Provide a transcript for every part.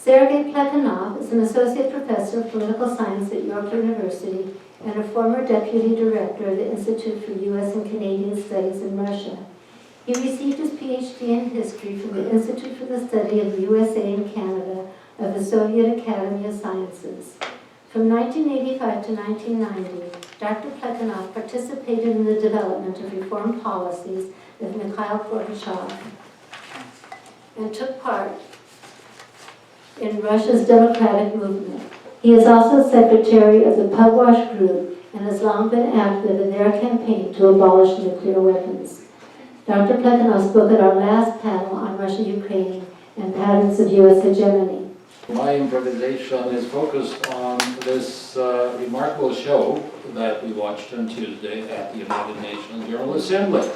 Sergei Plekhanov is an associate professor of political science at York University and a former deputy director of the Institute for U.S. and Canadian Studies in Russia. He received his PhD in history from the Institute for the Study of the USA and Canada of the Soviet Academy of Sciences. From 1985 to 1990, Dr. Plekhanov participated in the development of reform policies of Mikhail Gorbachev and took part in Russia's democratic movement. He is also secretary of the Pugwash Group and has long been active in their campaign to abolish nuclear weapons. Dr. Plekhanov spoke at our last panel on Russia-Ukraine and patterns of U.S. hegemony. My improvisation is focused on this remarkable show that we watched on Tuesday at the United Nations General Assembly,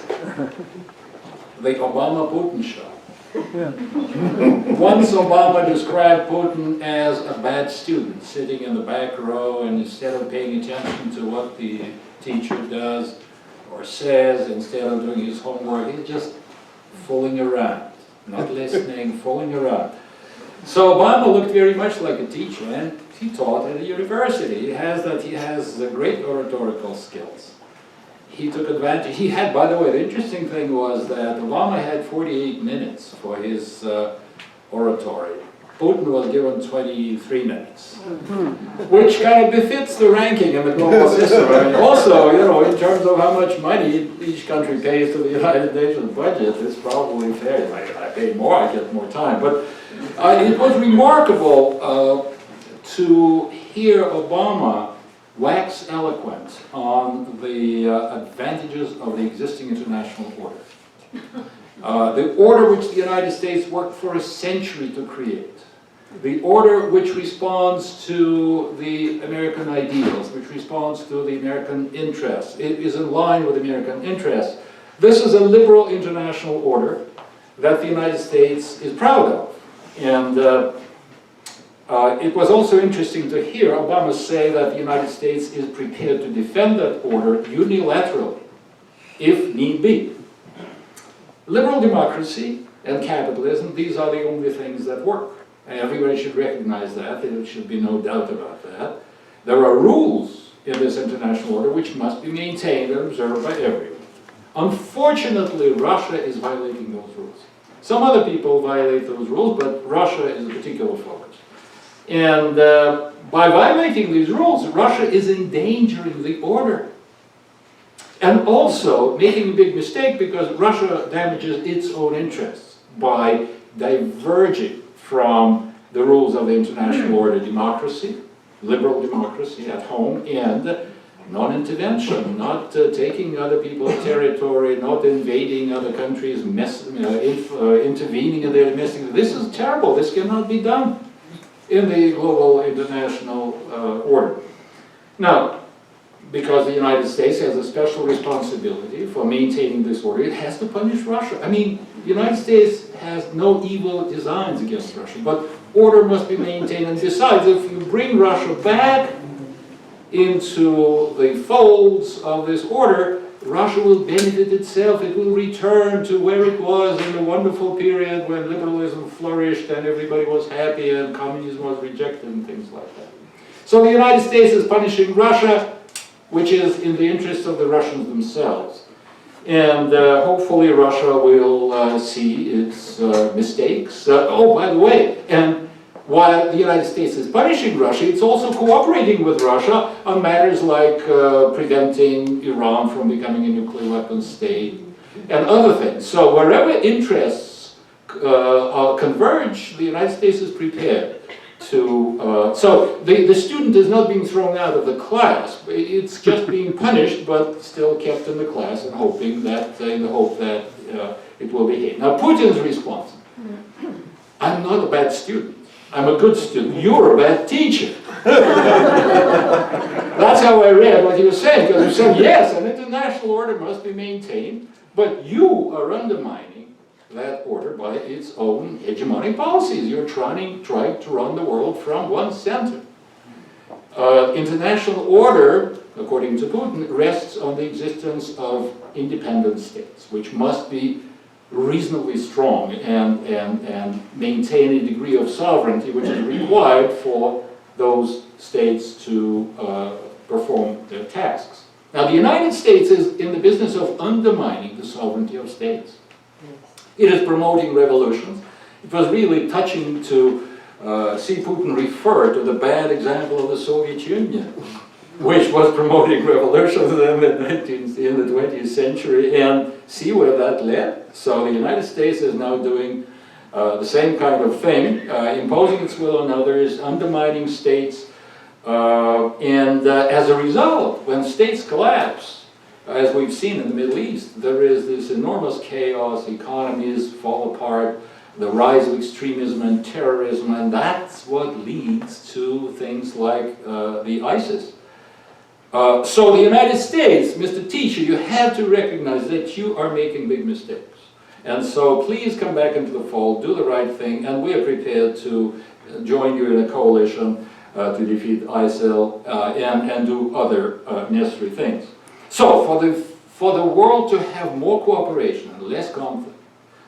the Obama-Putin show. Once Obama described Putin as a bad student sitting in the back row, and instead of paying attention to what the teacher does or says, instead of doing his homework, he's just fooling around, not listening, fooling around. So Obama looked very much like a teacher, and he taught at a university. He has great oratorical skills. He took advantage. He had, by the way, the interesting thing was that Obama had 48 minutes for his oratory. Putin was given 23 minutes, which kind of befits the ranking in the global system. I mean, also, you know, in terms of how much money each country pays to the United Nations budget, it's probably fair. I pay more, I get more time. But it was remarkable to hear Obama wax eloquent on the advantages of the existing international order. The order which the United States worked for a century to create. The order which responds to the American ideals, which responds to the American interests. It is in line with American interests. This is a liberal international order that the United States is proud of. And it was also interesting to hear Obama say that the United States is prepared to defend that order unilaterally, if need be. Liberal democracy and capitalism, these are the only things that work. And everybody should recognize that. There should be no doubt about that. There are rules in this international order which must be maintained and observed by everyone. Unfortunately, Russia is violating those rules. Some other people violate those rules, but Russia is a particular focus. And by violating these rules, Russia is endangering the order. And also making a big mistake because Russia damages its own interests by diverging from the rules of the international order, democracy, liberal democracy at home, and non-intervention, not taking other people's territory, not invading other countries, intervening in their domestic. This is terrible. This cannot be done in the global international order. Now, because the United States has a special responsibility for maintaining this order, it has to punish Russia. I mean, the United States has no evil designs against Russia, but order must be maintained. And besides, if you bring Russia back into the folds of this order, Russia will benefit itself. It will return to where it was in the wonderful period when liberalism flourished and everybody was happy and communism was rejected and things like that. So the United States is punishing Russia, which is in the interest of the Russians themselves. And hopefully Russia will see its mistakes. Oh, by the way, and while the United States is punishing Russia, it's also cooperating with Russia on matters like preventing Iran from becoming a nuclear weapons state and other things. So wherever interests converge, the United States is prepared to... so the student is not being thrown out of the class. It's just being punished, but still kept in the class and hoping that, in the hope that it will behave. Now, Putin's response: I'm not a bad student. I'm a good student. You're a bad teacher. That's how I read what he was saying, because he said, yes, an international order must be maintained, but you are undermining that order by its own hegemonic policies. You're trying to run the world from one center. International order, according to Putin, rests on the existence of independent states, which must be reasonably strong and maintain a degree of sovereignty which is required for those states to perform their tasks. Now, the United States is in the business of undermining the sovereignty of states. It is promoting revolutions. It was really touching to see Putin refer to the bad example of the Soviet Union, which was promoting revolutions in the 20th century, and see where that led. So the United States is now doing the same kind of thing, imposing its will on others, undermining states, and as a result, when states collapse, as we've seen in the Middle East, there is this enormous chaos, economies fall apart, the rise of extremism and terrorism, and that's what leads to things like the ISIS. So the United States, Mr. Teacher, you have to recognize that you are making big mistakes. And so please come back into the fold, do the right thing, and we are prepared to join you in a coalition to defeat ISIL and do other necessary things. So for the world to have more cooperation and less conflict,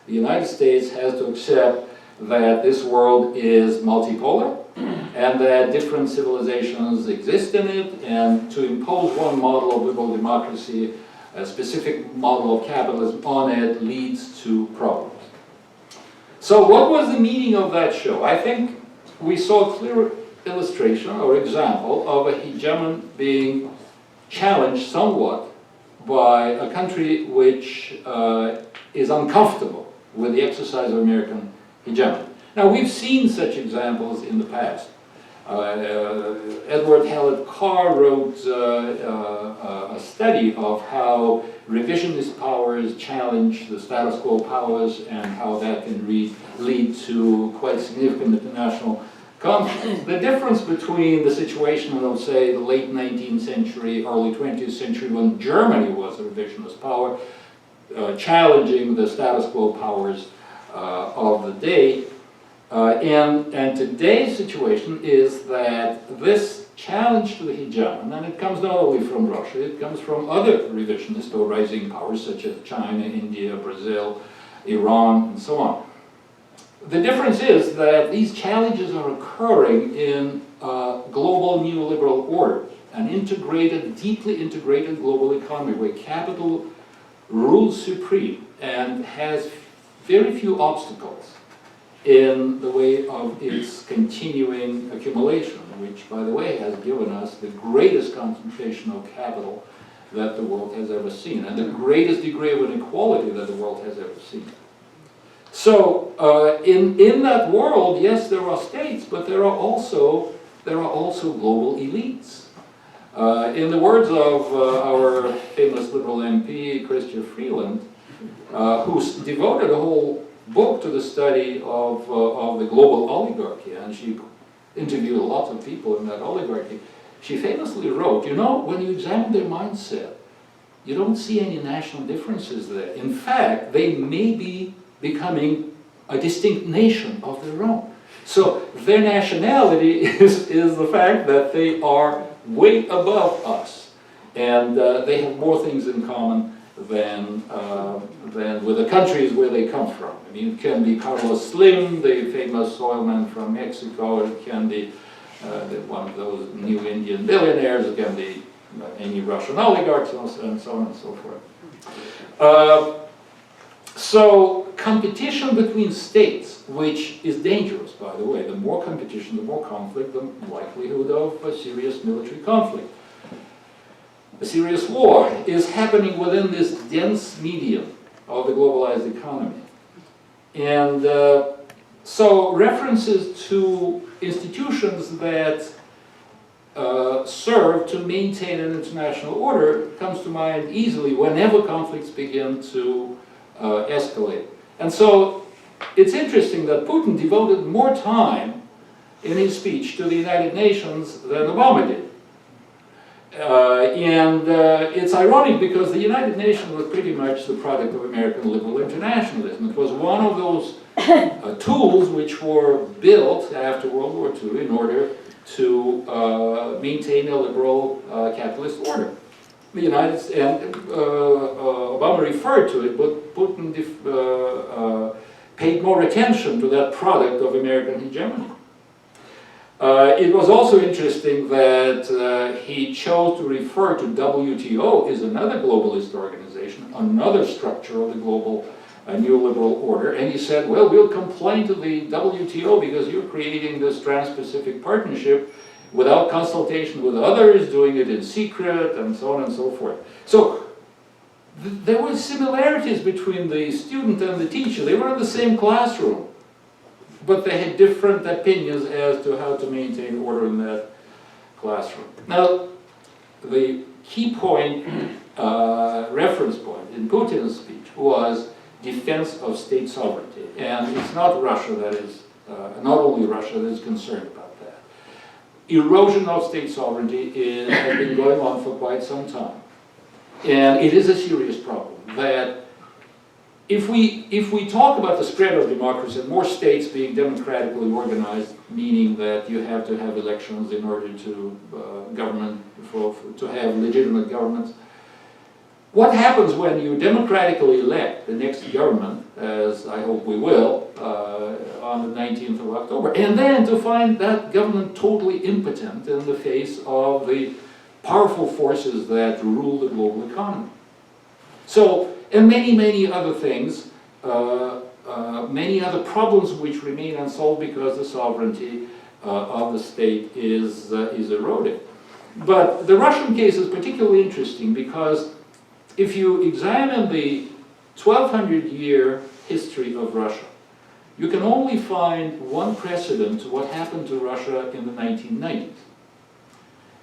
the United States has to accept that this world is multipolar and that different civilizations exist in it, and to impose one model of liberal democracy, a specific model of capitalism on it, leads to problems. So what was the meaning of that show? I think we saw a clear illustration or example of a hegemon being challenged somewhat by a country which is uncomfortable with the exercise of American hegemony. Now, we've seen such examples in the past. Edward Hallett Carr wrote a study of how revisionist powers challenge the status quo powers and how that can lead to quite significant international conflict. The difference between the situation of, say, the late 19th century, early 20th century, when Germany was a revisionist power, challenging the status quo powers of the day, and today's situation is that this challenge to the hegemon, and it comes not only from Russia, it comes from other revisionist or rising powers such as China, India, Brazil, Iran, and so on. The difference is that these challenges are occurring in a global neoliberal order, an integrated, deeply integrated global economy where capital rules supreme and has very few obstacles in the way of its continuing accumulation, which, by the way, has given us the greatest concentration of capital that the world has ever seen, and the greatest degree of inequality that the world has ever seen. So, in that world, yes, there are states, but there are also global elites. In the words of our famous liberal MP, Chrystia Freeland, who's devoted a whole book to the study of the global oligarchy, and she interviewed lots of people in that oligarchy, she famously wrote, you know, when you examine their mindset, you don't see any national differences there. In fact, they may be becoming a distinct nation of their own. So their nationality is the fact that they are way above us, and they have more things in common than with the countries where they come from. I mean, it can be Carlos Slim, the famous oilman from Mexico. It can be one of those new Indian billionaires. It can be any Russian oligarchs, and so on and so forth. So competition between states, which is dangerous, by the way. The more competition, the more conflict, the likelihood of a serious military conflict. A serious war is happening within this dense medium of the globalized economy. And so references to institutions that serve to maintain an international order comes to mind easily whenever conflicts begin to escalate. And so it's interesting that Putin devoted more time in his speech to the United Nations than Obama did. It's ironic because the United Nations was pretty much the product of American liberal internationalism. It was one of those tools which were built after World War II in order to maintain a liberal capitalist order. the United States, and Obama referred to it, but Putin paid more attention to that product of American hegemony. It was also interesting that he chose to refer to WTO as another globalist organization, another structure of the global neoliberal order, and he said, well, we'll complain to the WTO because you're creating this Trans-Pacific Partnership without consultation with others, doing it in secret, and so on and so forth. So there were similarities between the student and the teacher. They were in the same classroom, but they had different opinions as to how to maintain order in that classroom. Now, the key point, reference point in Putin's speech was defense of state sovereignty. And it's not Russia that is, not only Russia that is concerned about that. Erosion of state sovereignty has been going on for quite some time. And it is a serious problem that if we talk about the spread of democracy and more states being democratically organized, meaning that you have to have elections in order to to have legitimate governments, what happens when you democratically elect the next government, as I hope we will, on the 19th of October, and then to find that government totally impotent in the face of the powerful forces that rule the global economy. So, and many, many other things, many other problems which remain unsolved because the sovereignty of the state is eroded. But the Russian case is particularly interesting because if you examine the 1200-year history of Russia, you can only find one precedent to what happened to Russia in the 1990s.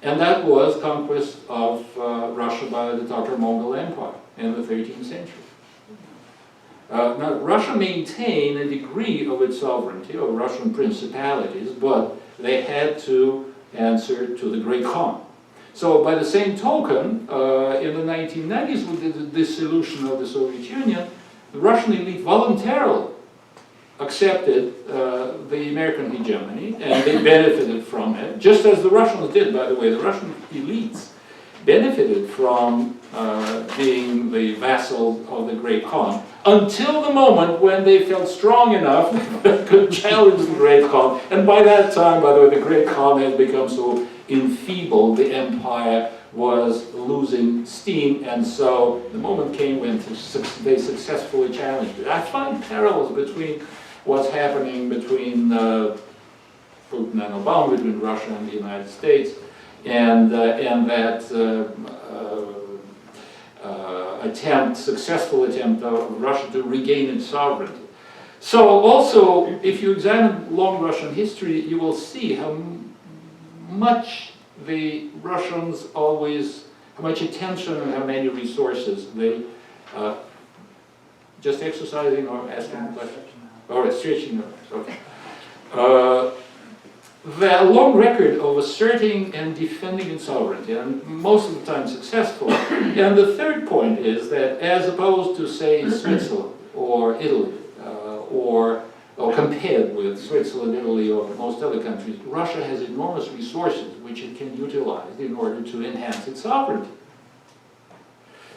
And that was conquest of Russia by the Tatar-Mongol Empire in the 13th century. Now, Russia maintained a degree of its sovereignty, of Russian principalities, but they had to answer to the Great Khan. So by the same token, in the 1990s, with the dissolution of the Soviet Union, the Russian elite voluntarily accepted the American hegemony, and they benefited from it, just as the Russians did, by the way. The Russian elites benefited from being the vassal of the Great Khan, until the moment when they felt strong enough that could challenge the Great Khan. And by that time, by the way, the Great Khan had become so enfeebled, the empire was losing steam, and so the moment came when they successfully challenged it. I find parallels between what's happening between Putin and Obama, between Russia and the United States, and that successful attempt of Russia to regain its sovereignty. So also, if you examine long Russian history, you will see how much the Russians always, how much attention and how many resources they, just exercising or asking a question? All right, stretching the arms, okay. The long record of asserting and defending its sovereignty, and most of the time successful. And the third point is that as opposed to, say, Switzerland or Italy, or compared with Switzerland, Italy, or most other countries, Russia has enormous resources which it can utilize in order to enhance its sovereignty.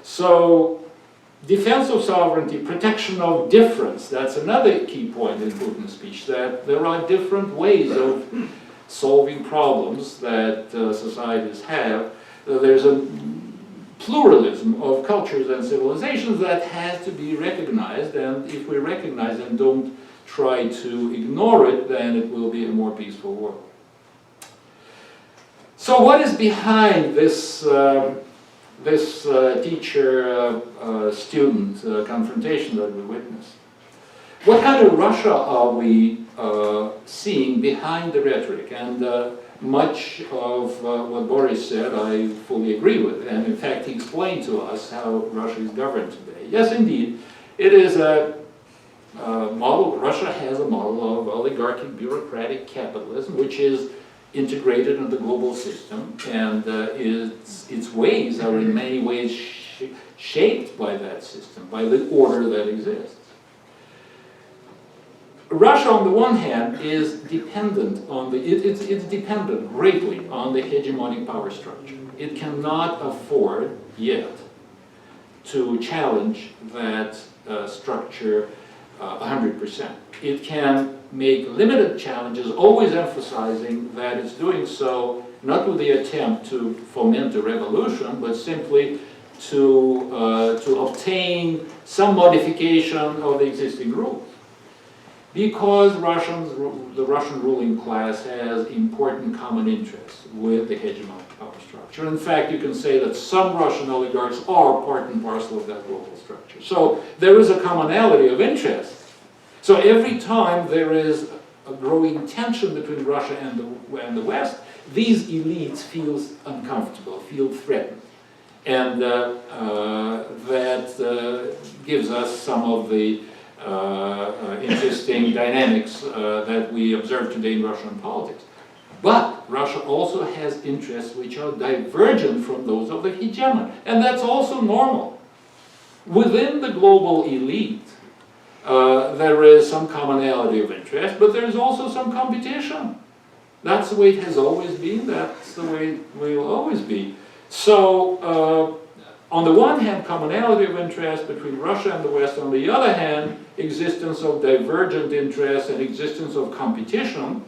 So, defense of sovereignty, protection of difference, that's another key point in Putin's speech, that there are different ways of solving problems that societies have. There's a pluralism of cultures and civilizations that has to be recognized, and if we recognize and don't try to ignore it, then it will be a more peaceful world. So what is behind this teacher-student confrontation that we witnessed? What kind of Russia are we seeing behind the rhetoric? And much of what Boris said I fully agree with, and in fact he explained to us how Russia is governed today. Yes, indeed, it is a model. Russia has a model of oligarchic bureaucratic capitalism, which is integrated in the global system, and its ways are in many ways shaped by that system, by the order that exists. Russia, on the one hand, is dependent on it's dependent greatly on the hegemonic power structure. It cannot afford yet to challenge that structure 100%. It can make limited challenges, always emphasizing that it's doing so not with the attempt to foment a revolution, but simply to obtain some modification of the existing rules. Because the Russian ruling class has important common interests with the hegemonic power structure. In fact, you can say that some Russian oligarchs are part and parcel of that global structure. So there is a commonality of interest. So every time there is a growing tension between Russia and the West, these elites feel uncomfortable, feel threatened. And that gives us some of the interesting dynamics that we observe today in Russian politics. But Russia also has interests which are divergent from those of the hegemon, and that's also normal. Within the global elite, there is some commonality of interest, but there is also some competition. That's the way it has always been, that's the way it will always be. So, on the one hand, commonality of interest between Russia and the West. On the other hand, existence of divergent interests and existence of competition,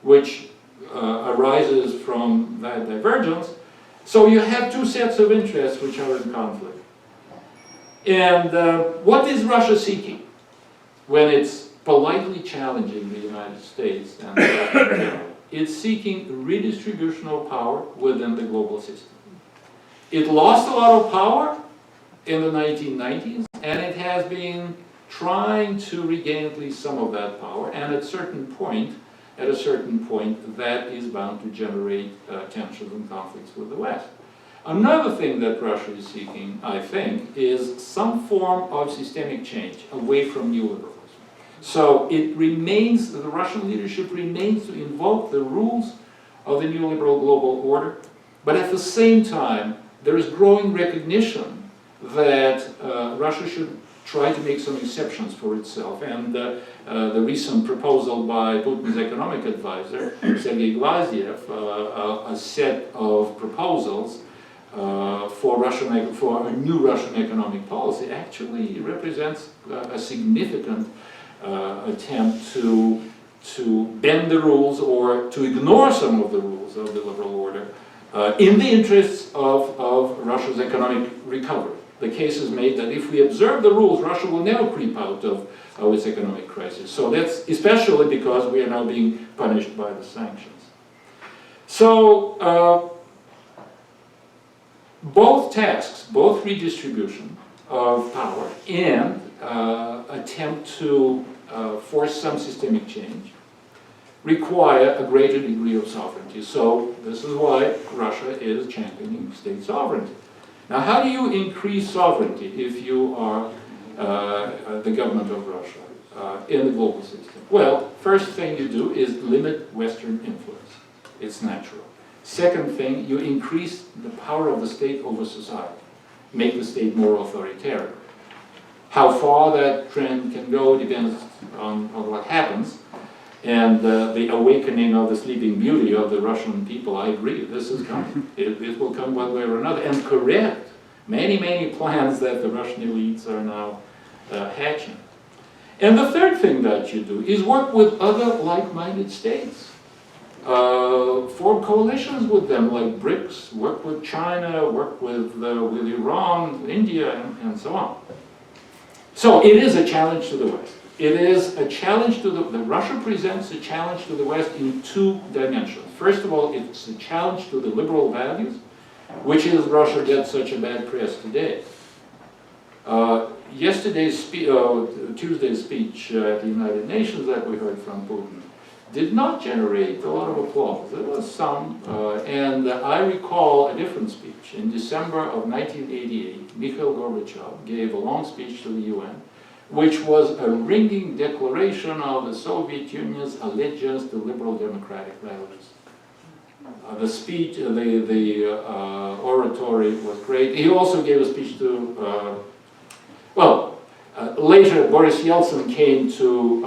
which arises from that divergence. So you have two sets of interests which are in conflict. And what is Russia seeking when it's politely challenging the United States and the Western world? It's seeking redistribution of power within the global system. It lost a lot of power in the 1990s, and it has been trying to regain at least some of that power, and at a certain point, that is bound to generate tensions and conflicts with the West. Another thing that Russia is seeking, I think, is some form of systemic change away from neoliberalism. So it remains, the Russian leadership remains to invoke the rules of the neoliberal global order, but at the same time, there is growing recognition that Russia should try to make some exceptions for itself. And the recent proposal by Putin's economic advisor, Sergei, a set of proposals for a new Russian economic policy, actually represents a significant attempt to bend the rules or to ignore some of the rules of the liberal order in the interests of Russia's economic recovery. The case is made that if we observe the rules, Russia will never creep out of its economic crisis. So that's especially because we are now being punished by the sanctions. So both tasks, both redistribution of power and attempt to force some systemic change, require a greater degree of sovereignty. So this is why Russia is championing state sovereignty. Now, how do you increase sovereignty if you are the government of Russia in the global system? Well, first thing you do is limit Western influence. It's natural. Second thing, you increase the power of the state over society. Make the state more authoritarian. How far that trend can go depends on what happens. And the awakening of the sleeping beauty of the Russian people, I agree, this is coming. It will come one way or another, and correct many, many plans that the Russian elites are now hatching. And the third thing that you do is work with other like-minded states. Form coalitions with them, like BRICS, work with China, work with Iran, India, and so on. So it is a challenge to the West. It is a challenge to Russia presents a challenge to the West in two dimensions. First of all, it's a challenge to the liberal values, which is Russia gets such a bad press today. Tuesday's speech at the United Nations that we heard from Putin did not generate a lot of applause. There was some, and I recall a different speech. In December of 1988, Mikhail Gorbachev gave a long speech to the UN, which was a ringing declaration of the Soviet Union's allegiance to liberal democratic values. The speech, the oratory was great. He also gave a speech to, Later, Boris Yeltsin came to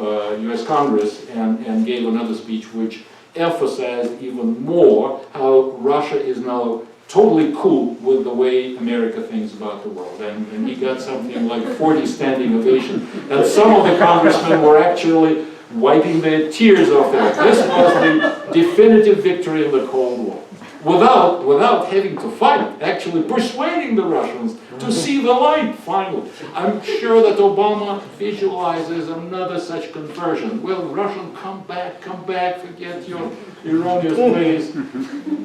US Congress and gave another speech which emphasized even more how Russia is now totally cool with the way America thinks about the world. And he got something like 40 standing ovation. And some of the congressmen were actually wiping their tears off their eyes. This was the definitive victory in the Cold War. Without having to fight, actually persuading the Russians to see the light, finally. I'm sure that Obama visualizes another such conversion. Well, Russian, come back, forget your erroneous ways,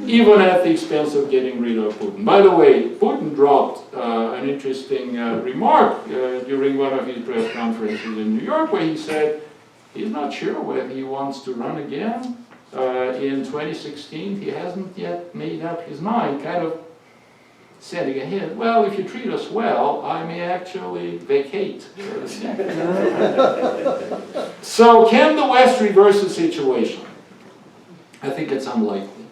even at the expense of getting rid of Putin. By the way, Putin dropped an interesting remark during one of his press conferences in New York, where he said he's not sure whether he wants to run again. In 2016, he hasn't yet made up his mind, kind of sending a hint, well, if you treat us well, I may actually vacate. So can the West reverse the situation? I think it's unlikely,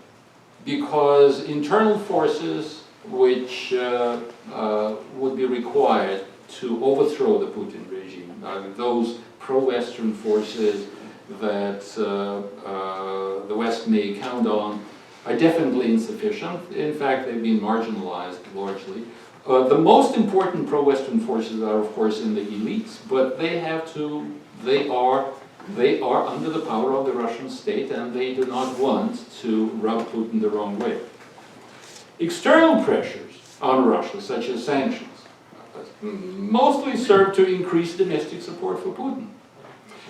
because internal forces which would be required to overthrow the Putin regime, those pro-Western forces that the West may count on, are definitely insufficient. In fact, they've been marginalized largely. The most important pro-Western forces are, of course, in the elites, but they are under the power of the Russian state, and they do not want to rub Putin the wrong way. External pressures on Russia, such as sanctions, mostly serve to increase domestic support for Putin.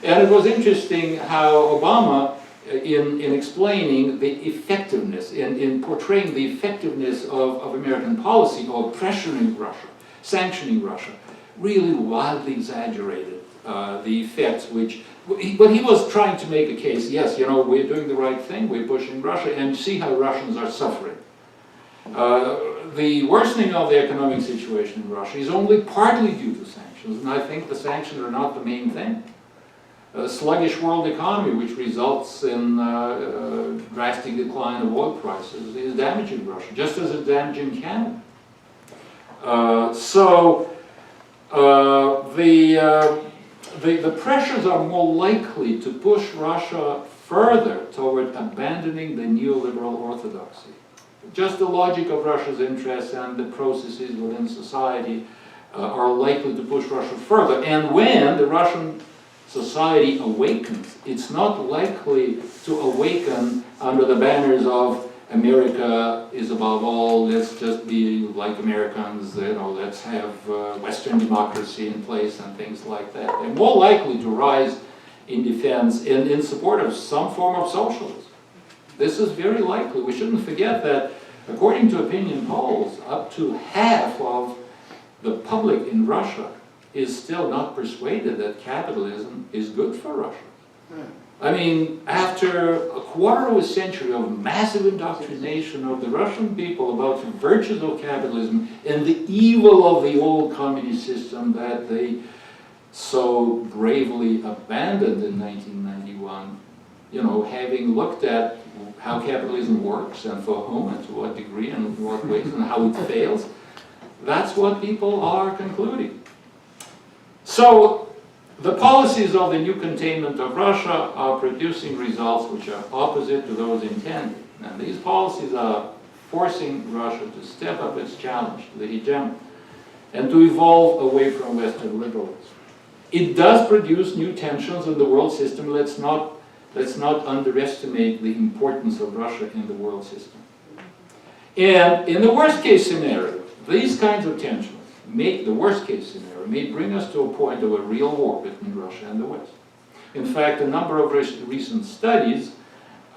And it was interesting how Obama, in explaining the effectiveness, in portraying the effectiveness of American policy of pressuring Russia, sanctioning Russia, really wildly exaggerated the effects which, but he was trying to make a case, yes, you know, we're doing the right thing, we're pushing Russia, and see how Russians are suffering. The worsening of the economic situation in Russia is only partly due to sanctions, and I think the sanctions are not the main thing. A sluggish world economy, which results in drastic decline of oil prices, is damaging Russia, just as it's damaging Canada. The pressures are more likely to push Russia further toward abandoning the neoliberal orthodoxy. Just the logic of Russia's interests and the processes within society are likely to push Russia further. And when the Russian society awakens, it's not likely to awaken under the banners of America is above all, let's just be like Americans, you know, let's have Western democracy in place and things like that. They're more likely to rise in defense in support of some form of socialism. This is very likely. We shouldn't forget that, according to opinion polls, up to half of the public in Russia is still not persuaded that capitalism is good for Russia. I mean, after a quarter of a century of massive indoctrination of the Russian people about the virtues of capitalism and the evil of the old communist system that they so bravely abandoned in 1991, you know, having looked at how capitalism works and for whom and to what degree and in what ways and how it fails, that's what people are concluding. So, the policies of the new containment of Russia are producing results which are opposite to those intended. And these policies are forcing Russia to step up its challenge to the hegemony and to evolve away from Western liberalism. It does produce new tensions in the world system. Let's not underestimate the importance of Russia in the world system. And in the worst case scenario, these kinds of tensions the worst case scenario may bring us to a point of a real war between Russia and the West. In fact, a number of recent studies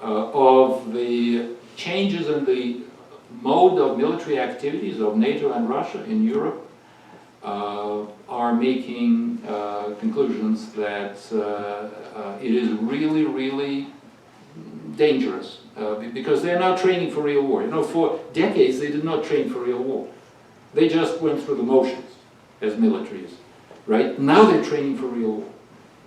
of the changes in the mode of military activities of NATO and Russia in Europe are making conclusions that it is really, really dangerous because they're now training for real war. You know, for decades they did not train for real war. They just went through the motions as militaries, right? Now they're training for real war.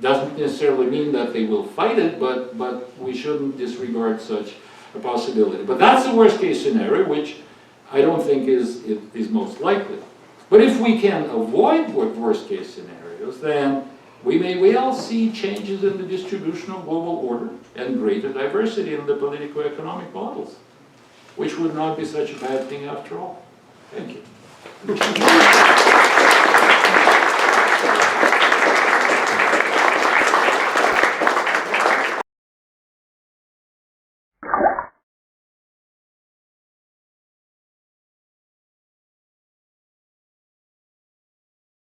Doesn't necessarily mean that they will fight it, but we shouldn't disregard such a possibility. But that's the worst case scenario, which I don't think is most likely. But if we can avoid what worst case scenario, scenarios, then we may well see changes in the distribution of global order and greater diversity in the politico-economic models, which would not be such a bad thing after all. Thank you.